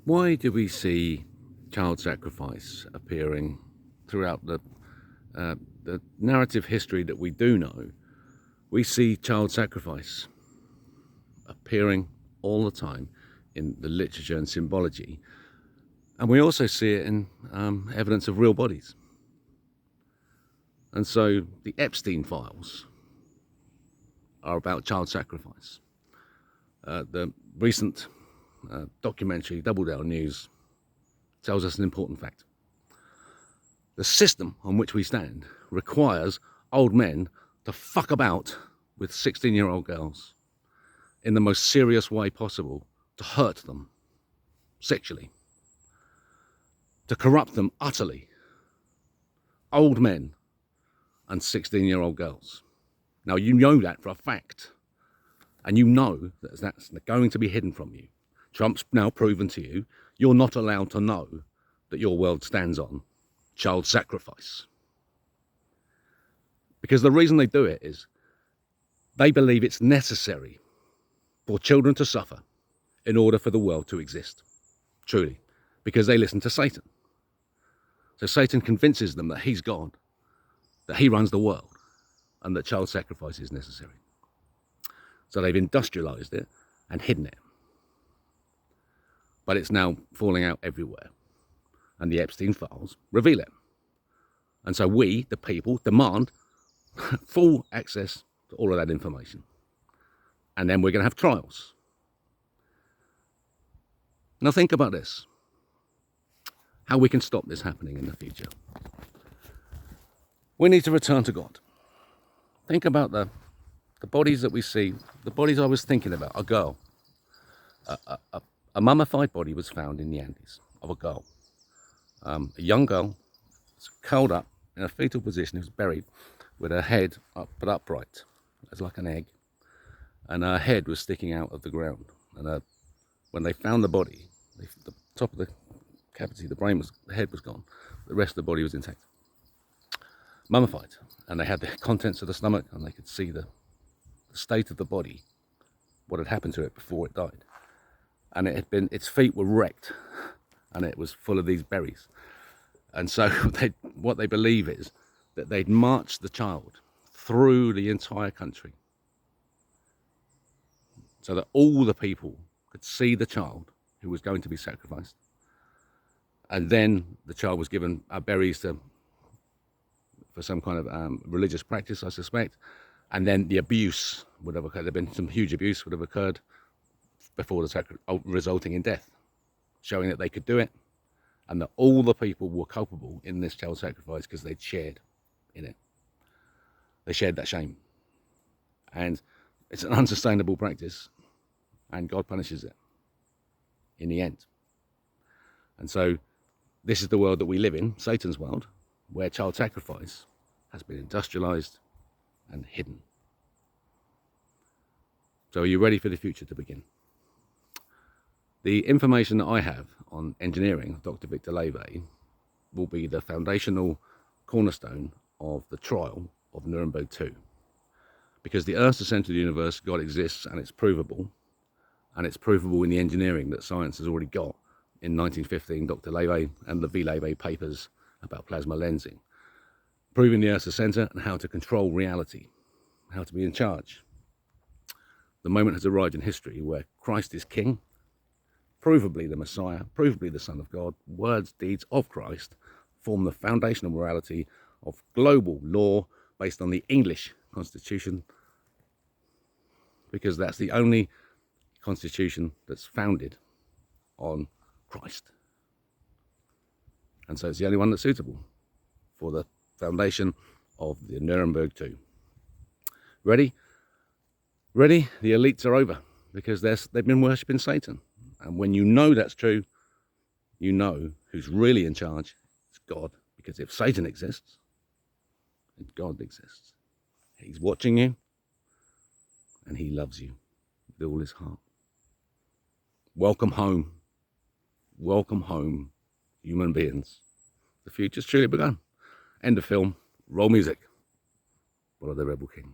Why do we see child sacrifice appearing throughout the narrative history that we do know? We see child sacrifice appearing all the time in the literature and symbology, and we also see it in evidence of real bodies. And so the Epstein files are about child sacrifice. The recent documentary Double Down News tells us an important fact. The system on which we stand requires old men to fuck about with 16-year-old girls in the most serious way possible, to hurt them sexually, to corrupt them utterly. Old men and 16-year-old girls. Now, you know that for a fact, and you know that that's going to be hidden from you. Trump's now proven to you you're not allowed to know that your world stands on child sacrifice. Because the reason they do it is they believe it's necessary for children to suffer in order for the world to exist. Truly. Because they listen to Satan. So Satan convinces them that he's God, that he runs the world, and that child sacrifice is necessary. So they've industrialized it and hidden it. But it's now falling out everywhere. And the Epstein files reveal it. And so we, the people, demand full access to all of that information. And then we're going to have trials. Now think about this. How we can stop this happening in the future. We need to return to God. Think about the bodies that we see, the bodies I was thinking about. A girl. A mummified body was found in the Andes of a girl. A young girl, curled up in a fetal position, who was buried with her head up but upright, as like an egg, and her head was sticking out of the ground. And when they found the body, the top of the cavity, the head was gone. The rest of the body was intact, mummified, and they had the contents of the stomach, and they could see the state of the body, what had happened to it before it died. And its feet were wrecked, and it was full of these berries. And so what they believe is that they'd marched the child through the entire country so that all the people could see the child who was going to be sacrificed. And then the child was given berries for some kind of religious practice, I suspect. And then the abuse would have occurred. There'd been some huge abuse would have occurred before the sacrifice, resulting in death, showing that they could do it, and that all the people were culpable in this child sacrifice because they'd shared in it. They shared that shame. And it's an unsustainable practice, and God punishes it in the end. And so this is the world that we live in, Satan's world, where child sacrifice has been industrialized and hidden. So are you ready for the future to begin? The information that I have on engineering, Dr. Victor Levy, will be the foundational cornerstone of the trial of Nuremberg 2. Because the Earth's the centre of the universe, God exists, and it's provable. And it's provable in the engineering that science has already got in 1915, Dr. Levy and the V. Levy papers about plasma lensing. Proving the Earth's the centre and how to control reality, how to be in charge. The moment has arrived in history where Christ is king, provably the Messiah, provably the Son of God. Words, deeds of Christ form the foundational morality of global law based on the English Constitution, because that's the only constitution that's founded on Christ. And so it's the only one that's suitable for the foundation of the Nuremberg 2. Ready? Ready? The elites are over because they've been worshipping Satan. And when you know that's true, you know who's really in charge. It's God. Because if Satan exists, then God exists. He's watching you, and he loves you with all his heart. Welcome home. Welcome home, human beings. The future's truly begun. End of film. Roll music. Follow the Rebel King.